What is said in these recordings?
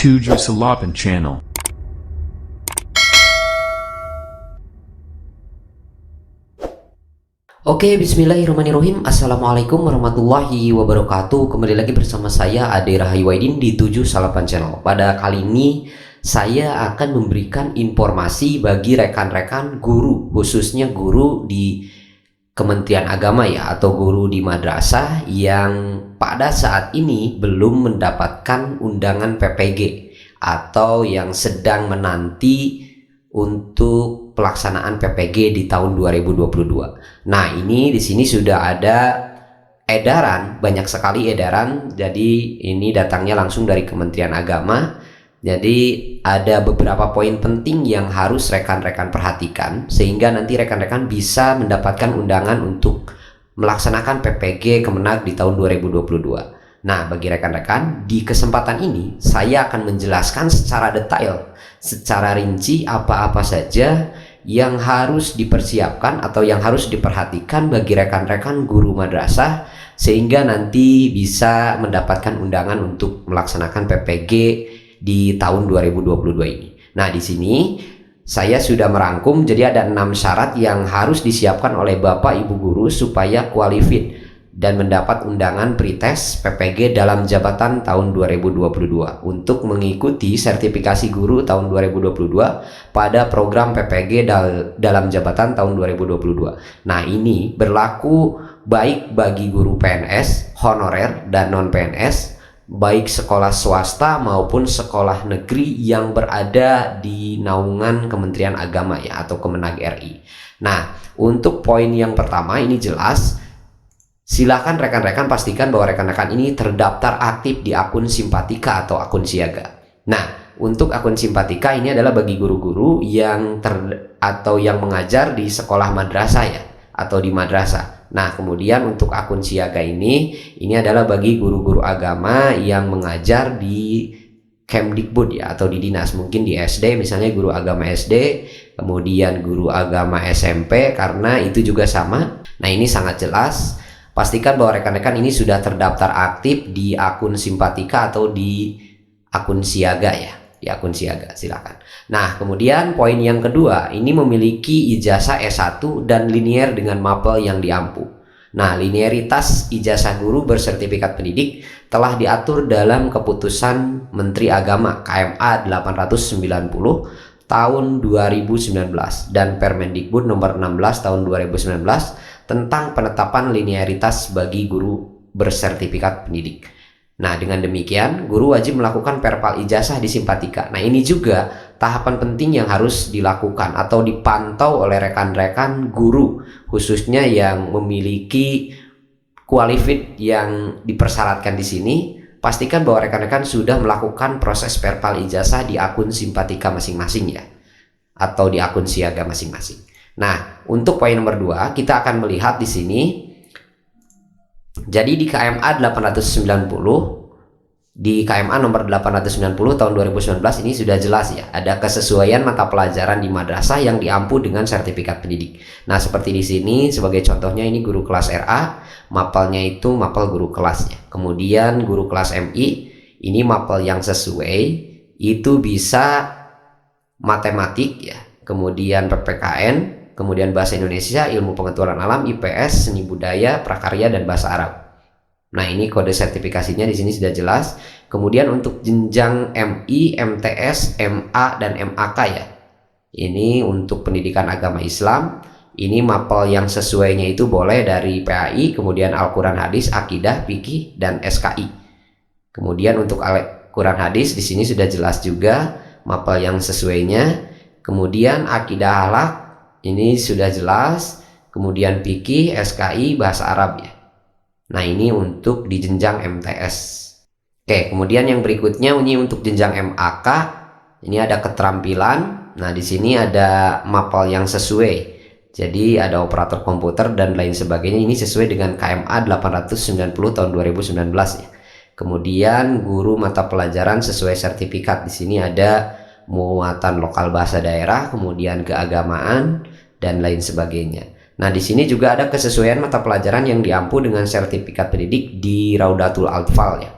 Tujuh Salapan Channel. Oke, bismillahirrahmanirrahim. Assalamualaikum warahmatullahi wabarakatuh. Kembali lagi bersama saya Ade Rahayuwaidin di 7 Salapan Channel. Pada kali ini saya akan memberikan informasi bagi rekan-rekan guru, khususnya guru di Kementerian Agama ya, atau guru di madrasah yang pada saat ini belum mendapatkan undangan PPG atau yang sedang menanti untuk pelaksanaan PPG di tahun 2022. Nah, ini di sini sudah ada edaran, banyak sekali edaran. Jadi ini datangnya langsung dari Kementerian Agama. Jadi ada beberapa poin penting yang harus rekan-rekan perhatikan sehingga nanti rekan-rekan bisa mendapatkan undangan untuk melaksanakan PPG Kemenag di tahun 2022. Nah, bagi rekan-rekan, di kesempatan ini saya akan menjelaskan secara detail, secara rinci apa-apa saja yang harus dipersiapkan atau yang harus diperhatikan bagi rekan-rekan guru madrasah sehingga nanti bisa mendapatkan undangan untuk melaksanakan PPG di tahun 2022 ini. Nah, di sini saya sudah merangkum, jadi ada 6 syarat yang harus disiapkan oleh Bapak Ibu guru supaya qualified dan mendapat undangan pretest PPG dalam jabatan tahun 2022 untuk mengikuti sertifikasi guru tahun 2022 pada program PPG dalam jabatan tahun 2022. Nah, ini berlaku baik bagi guru PNS, honorer, dan non-PNS, baik sekolah swasta maupun sekolah negeri yang berada di naungan Kementerian Agama ya, atau Kemenag RI. Nah, untuk poin yang pertama ini jelas, silakan rekan-rekan pastikan bahwa rekan-rekan ini terdaftar aktif di akun Simpatika atau akun siaga. Nah, untuk akun Simpatika ini adalah bagi guru-guru yang yang mengajar di sekolah madrasah ya, atau di madrasah. Nah, kemudian untuk akun siaga ini adalah bagi guru-guru agama yang mengajar di Kemdikbud ya, atau di dinas, mungkin di SD misalnya guru agama SD, kemudian guru agama SMP, karena itu juga sama. Nah, ini sangat jelas. Pastikan bahwa rekan-rekan ini sudah terdaftar aktif di akun Simpatika atau di akun siaga ya, di akun siaga, silakan. Nah, kemudian poin yang kedua, ini memiliki ijazah S1 dan linier dengan mapel yang diampu. Nah, linearitas ijazah guru bersertifikat pendidik telah diatur dalam Keputusan Menteri Agama KMA 890 tahun 2019 dan Permendikbud nomor 16 tahun 2019 tentang penetapan linearitas bagi guru bersertifikat pendidik. Nah, dengan demikian guru wajib melakukan perpal ijazah di Simpatika. Nah, ini juga tahapan penting yang harus dilakukan atau dipantau oleh rekan-rekan guru, khususnya yang memiliki qualified yang dipersyaratkan di sini. Pastikan bahwa rekan-rekan sudah melakukan proses perpal ijazah di akun Simpatika masing-masing ya, atau di akun siaga masing-masing. Nah, untuk poin nomor 2 kita akan melihat di sini. Jadi di KMA 890, di KMA nomor 890 tahun 2019 ini sudah jelas ya, ada kesesuaian mata pelajaran di madrasah yang diampu dengan sertifikat pendidik. Nah, seperti di sini sebagai contohnya, ini guru kelas RA, mapelnya itu mapel guru kelasnya. Kemudian guru kelas MI, ini mapel yang sesuai itu bisa matematik ya, kemudian PPKN, kemudian bahasa Indonesia, ilmu pengetahuan alam, IPS, seni budaya, prakarya, dan bahasa Arab. Nah, ini kode sertifikasinya di sini sudah jelas. Kemudian untuk jenjang MI, MTS, MA, dan MAK ya. Ini untuk pendidikan agama Islam. Ini mapel yang sesuainya itu boleh dari PAI, kemudian Al-Quran Hadis, Akidah, Fikih, dan SKI. Kemudian untuk Al-Quran Hadis di sini sudah jelas juga mapel yang sesuainya. Kemudian Akidah Halak ini sudah jelas. Kemudian Fikih, SKI, bahasa Arab ya. Nah, ini untuk di jenjang MTS. Oke, kemudian yang berikutnya ini untuk jenjang MAK. Ini ada keterampilan. Nah, di sini ada mapel yang sesuai. Jadi ada operator komputer dan lain sebagainya. Ini sesuai dengan KMA 890 tahun 2019 ya. Kemudian guru mata pelajaran sesuai sertifikat. Di sini ada muatan lokal bahasa daerah, kemudian keagamaan, dan lain sebagainya. Nah, di sini juga ada kesesuaian mata pelajaran yang diampu dengan sertifikat pendidik di Raudatul Atfal ya.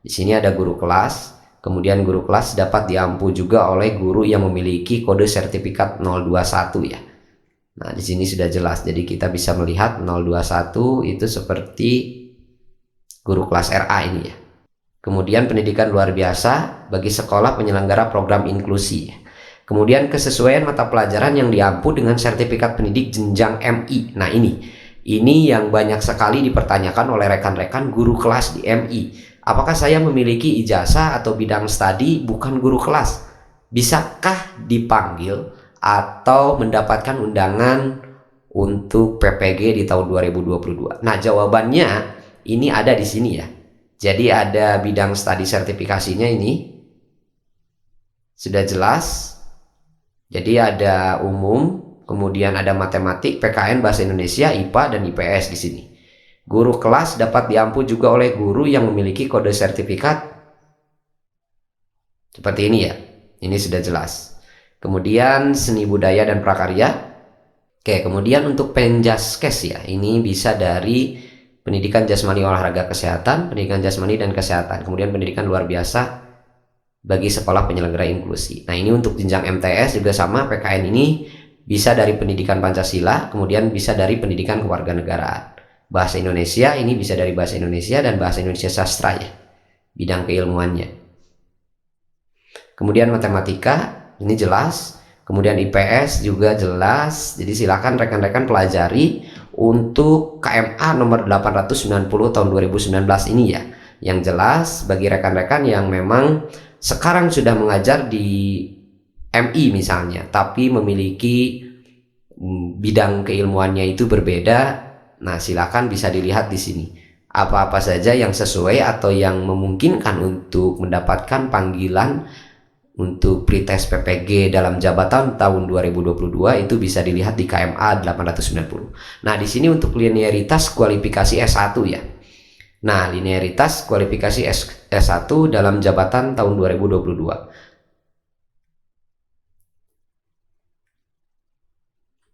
Di sini ada guru kelas, Kemudian guru kelas dapat diampu juga oleh guru yang memiliki kode sertifikat 021 ya. Nah, di sini sudah jelas. Jadi kita bisa melihat 021 itu seperti guru kelas RA ini ya. Kemudian pendidikan luar biasa bagi sekolah penyelenggara program inklusi. Kemudian kesesuaian mata pelajaran yang diampu dengan sertifikat pendidik jenjang MI. Nah, ini yang banyak sekali dipertanyakan oleh rekan-rekan guru kelas di MI. Apakah saya memiliki ijazah atau bidang studi bukan guru kelas? Bisakah dipanggil atau mendapatkan undangan untuk PPG di tahun 2022? Nah, jawabannya ini ada di sini ya. Jadi ada bidang studi sertifikasinya ini sudah jelas. Jadi ada umum, kemudian ada matematik, PKN, bahasa Indonesia, IPA dan IPS di sini. Guru kelas dapat diampu juga oleh guru yang memiliki kode sertifikat seperti ini ya. Ini sudah jelas. Kemudian seni budaya dan prakarya. Oke, kemudian untuk penjaskes ya, ini bisa dari pendidikan jasmani olahraga kesehatan, pendidikan jasmani dan kesehatan, kemudian pendidikan luar biasa bagi sekolah penyelenggara inklusi. Nah, ini untuk jenjang MTS juga sama, PKN ini bisa dari pendidikan Pancasila, kemudian bisa dari pendidikan kewarganegaraan. Bahasa Indonesia ini bisa dari bahasa Indonesia dan bahasa Indonesia sastra ya, bidang keilmuannya. Kemudian matematika ini jelas, kemudian IPS juga jelas. Jadi silakan rekan-rekan pelajari untuk KMA nomor 890 tahun 2019 ini ya, yang jelas bagi rekan-rekan yang memang sekarang sudah mengajar di MI misalnya, tapi memiliki bidang keilmuannya itu berbeda. Nah, silakan bisa dilihat di sini apa-apa saja yang sesuai atau yang memungkinkan untuk mendapatkan panggilan untuk pretest PPG dalam jabatan tahun 2022 itu bisa dilihat di KMA 890. Nah, di sini untuk linearitas kualifikasi S1 ya. Nah, linearitas kualifikasi S1 dalam jabatan tahun 2022.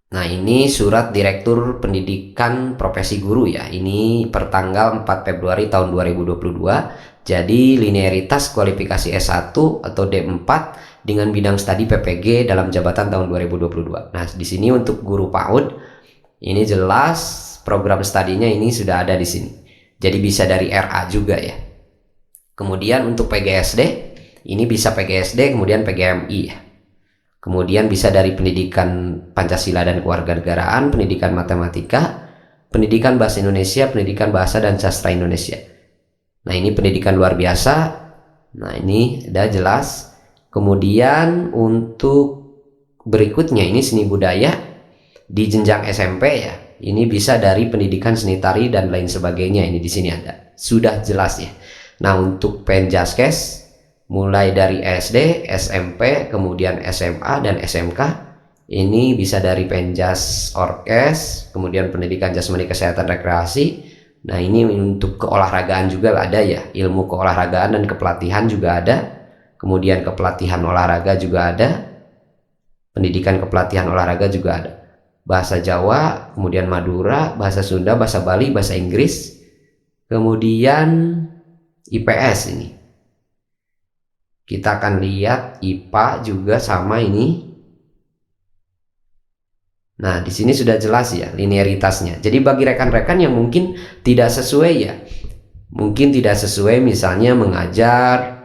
Nah, ini surat Direktur Pendidikan Profesi Guru ya. Ini pertanggal 4 Februari tahun 2022. Jadi linearitas kualifikasi S1 atau D4 dengan bidang studi PPG dalam jabatan tahun 2022. Nah, di sini untuk guru PAUD ini jelas program studinya ini sudah ada di sini. Jadi bisa dari RA juga ya. Kemudian untuk PGSD ini bisa PGSD kemudian PGMI ya. Kemudian bisa dari pendidikan Pancasila dan kewarganegaraan, pendidikan matematika, pendidikan bahasa Indonesia, pendidikan bahasa dan sastra Indonesia. Nah, ini pendidikan luar biasa. Nah, ini sudah jelas. Kemudian untuk berikutnya ini seni budaya di jenjang SMP ya. Ini bisa dari pendidikan seni tari dan lain sebagainya. Ini di sini ada. Sudah jelas ya. Nah, untuk penjaskes mulai dari SD, SMP, kemudian SMA dan SMK ini bisa dari penjas orkes, kemudian pendidikan jasmani kesehatan rekreasi. Nah, ini untuk keolahragaan juga ada ya, ilmu keolahragaan dan kepelatihan juga ada, kemudian kepelatihan olahraga juga ada, pendidikan kepelatihan olahraga juga ada, bahasa Jawa, kemudian Madura, bahasa Sunda, bahasa Bali, bahasa Inggris, kemudian IPS ini. Kita akan lihat IPA juga sama ini. Nah, di sini sudah jelas ya linearitasnya. Jadi bagi rekan-rekan yang mungkin tidak sesuai ya, mungkin tidak sesuai misalnya mengajar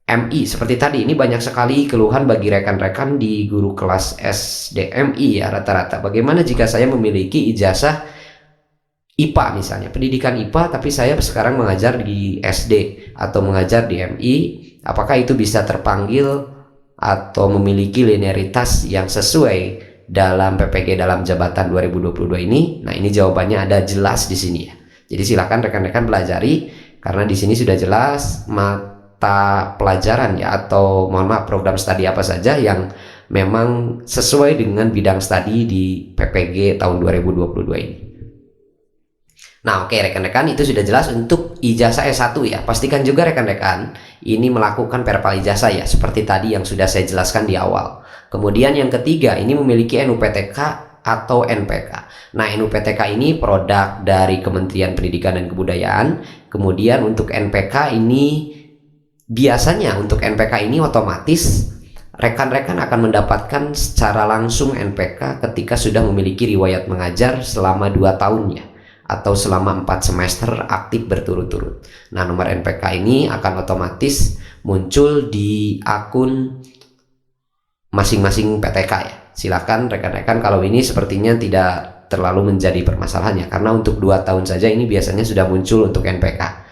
MI seperti tadi, ini banyak sekali keluhan bagi rekan-rekan di guru kelas SDMI ya rata-rata. Bagaimana jika saya memiliki ijazah IPA misalnya, pendidikan IPA, tapi saya sekarang mengajar di SD atau mengajar di MI, apakah itu bisa terpanggil atau memiliki linearitas yang sesuai dalam PPG dalam jabatan 2022 ini? Nah, ini jawabannya ada jelas di sini ya. Jadi silakan rekan-rekan pelajari karena di sini sudah jelas mata pelajaran ya, atau mohon maaf program studi apa saja yang memang sesuai dengan bidang studi di PPG tahun 2022 ini. Nah, oke rekan-rekan, itu sudah jelas untuk ijazah S1 ya. Pastikan juga rekan-rekan ini melakukan perpal ijazah ya, seperti tadi yang sudah saya jelaskan di awal. Kemudian yang ketiga, ini memiliki NUPTK atau NPK. Nah, NUPTK ini produk dari Kementerian Pendidikan dan Kebudayaan. Kemudian untuk NPK ini biasanya untuk NPK ini otomatis rekan-rekan akan mendapatkan secara langsung NPK ketika sudah memiliki riwayat mengajar selama 2 tahun ya, atau selama 4 semester aktif berturut-turut. Nah, nomor NPK ini akan otomatis muncul di akun masing-masing PTK ya. Silakan rekan-rekan, kalau ini sepertinya tidak terlalu menjadi permasalahan ya, karena untuk 2 tahun saja ini biasanya sudah muncul untuk NPK.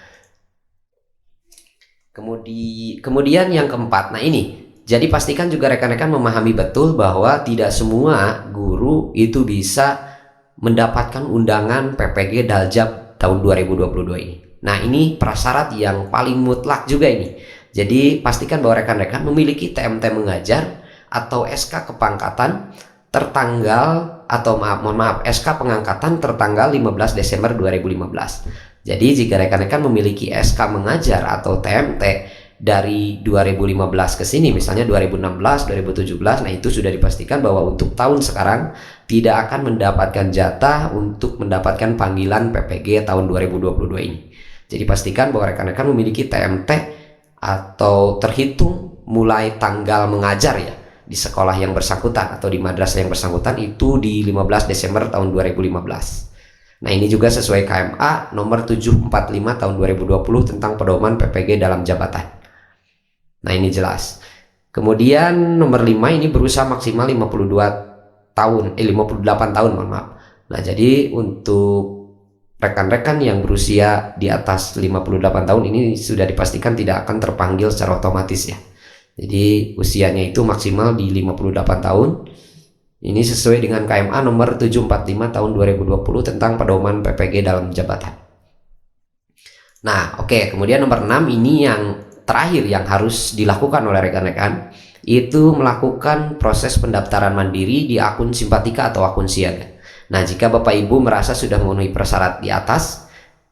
Kemudian yang keempat, nah ini, jadi pastikan juga rekan-rekan memahami betul bahwa tidak semua guru itu bisa mendapatkan undangan PPG Daljab tahun 2022 ini. Nah, ini prasyarat yang paling mutlak juga ini. Jadi pastikan bahwa rekan-rekan memiliki TMT mengajar atau SK kepangkatan tertanggal, atau mohon maaf, SK pengangkatan tertanggal 15 Desember 2015. Jadi jika rekan-rekan memiliki SK mengajar atau TMT dari 2015 ke sini, misalnya 2016, 2017, nah itu sudah dipastikan bahwa untuk tahun sekarang tidak akan mendapatkan jatah untuk mendapatkan panggilan PPG tahun 2022 ini. Jadi pastikan bahwa rekan-rekan memiliki TMT atau terhitung mulai tanggal mengajar ya di sekolah yang bersangkutan atau di madrasah yang bersangkutan itu di 15 Desember tahun 2015. Nah, ini juga sesuai KMA nomor 745 tahun 2020 tentang pedoman PPG dalam jabatan. Nah, ini jelas. Kemudian nomor 5 ini berusaha maksimal 58 tahun, mohon maaf. Nah, jadi untuk rekan-rekan yang berusia di atas 58 tahun ini sudah dipastikan tidak akan terpanggil secara otomatis ya. Jadi usianya itu maksimal di 58 tahun. Ini sesuai dengan KMA nomor 745 tahun 2020 tentang pedoman PPG dalam jabatan. Nah, oke, kemudian nomor 6 ini yang terakhir yang harus dilakukan oleh rekan-rekan, itu melakukan proses pendaftaran mandiri di akun Simpatika atau akun siaga. Nah, jika Bapak Ibu merasa sudah memenuhi persyarat di atas,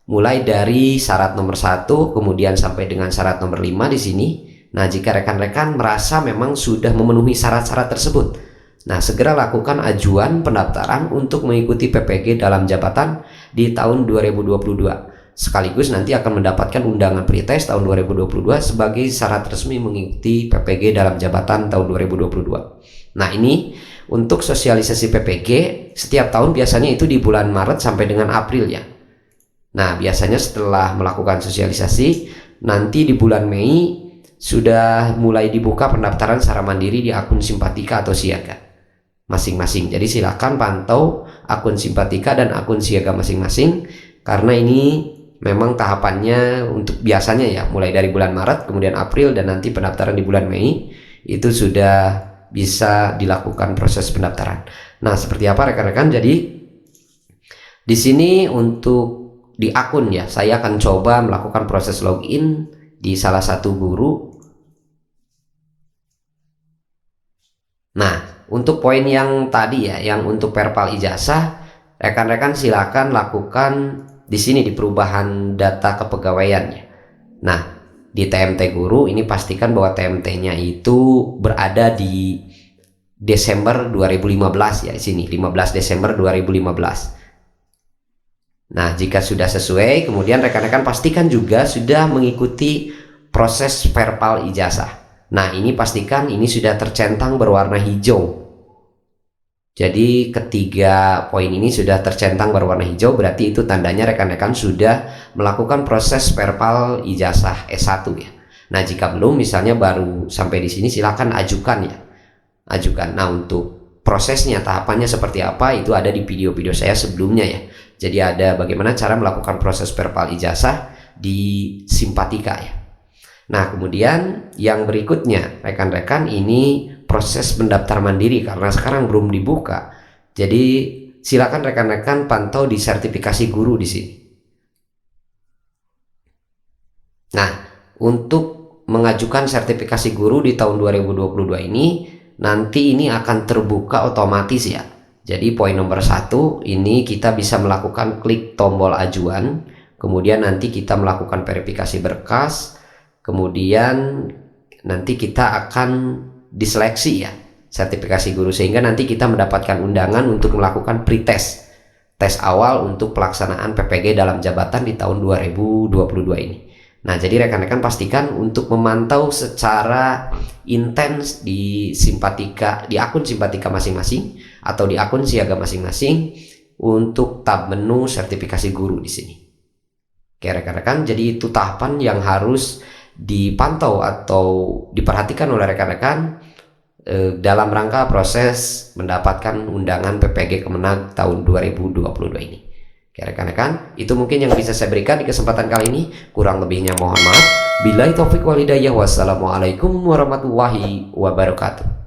mulai dari syarat nomor 1 kemudian sampai dengan syarat nomor 5 di sini. Nah, jika rekan-rekan merasa memang sudah memenuhi syarat-syarat tersebut, nah segera lakukan ajuan pendaftaran untuk mengikuti PPG dalam jabatan di tahun 2022. Sekaligus nanti akan mendapatkan undangan pretest tahun 2022 sebagai syarat resmi mengikuti PPG dalam jabatan tahun 2022. Nah, ini untuk sosialisasi PPG setiap tahun biasanya itu di bulan Maret sampai dengan April ya. Nah, biasanya setelah melakukan sosialisasi nanti di bulan Mei sudah mulai dibuka pendaftaran secara mandiri di akun Simpatika atau siaga masing-masing. Jadi silakan pantau akun Simpatika dan akun siaga masing-masing, karena ini memang tahapannya untuk biasanya ya mulai dari bulan Maret kemudian April dan nanti pendaftaran di bulan Mei itu sudah bisa dilakukan proses pendaftaran. Nah, seperti apa rekan-rekan? Jadi di sini untuk di akun ya, saya akan coba melakukan proses login di salah satu guru. Nah, untuk poin yang tadi ya, yang untuk perpal ijazah, rekan-rekan silakan lakukan di sini di perubahan data kepegawaian ya. Nah, di TMT guru ini pastikan bahwa TMT-nya itu berada di Desember 2015 ya, di sini 15 Desember 2015. Nah, jika sudah sesuai, kemudian rekan-rekan pastikan juga sudah mengikuti proses perpal ijazah. Nah, ini pastikan ini sudah tercentang berwarna hijau. Jadi ketiga poin ini sudah tercentang berwarna hijau, berarti itu tandanya rekan-rekan sudah melakukan proses perpal ijazah S1 ya. Nah, jika belum, misalnya baru sampai di sini, silakan ajukan ya. Ajukan. Nah, untuk prosesnya, tahapannya seperti apa itu ada di video-video saya sebelumnya ya. Jadi ada bagaimana cara melakukan proses perpal ijazah di Simpatika ya. Nah, kemudian yang berikutnya rekan-rekan ini proses mendaftar mandiri karena sekarang belum dibuka. Jadi silakan rekan-rekan pantau di sertifikasi guru di sini. Nah, untuk mengajukan sertifikasi guru di tahun 2022 ini nanti ini akan terbuka otomatis ya. Jadi poin nomor 1 ini kita bisa melakukan klik tombol ajuan, kemudian nanti kita melakukan verifikasi berkas, kemudian nanti kita akan diseleksi ya sertifikasi guru, sehingga nanti kita mendapatkan undangan untuk melakukan pretest, tes awal untuk pelaksanaan PPG dalam jabatan di tahun 2022 ini. Nah, jadi rekan-rekan pastikan untuk memantau secara intens di Simpatika, di akun Simpatika masing-masing atau di akun Siaga masing-masing untuk tab menu sertifikasi guru di sini. Oke rekan-rekan, jadi itu tahapan yang harus dipantau atau diperhatikan oleh rekan-rekan dalam rangka proses mendapatkan undangan PPG Kemenag tahun 2022 ini. Oke rekan-rekan, itu mungkin yang bisa saya berikan di kesempatan kali ini. Kurang lebihnya mohon maaf. Billahi taufik wal hidayah. Wassalamualaikum warahmatullahi wabarakatuh.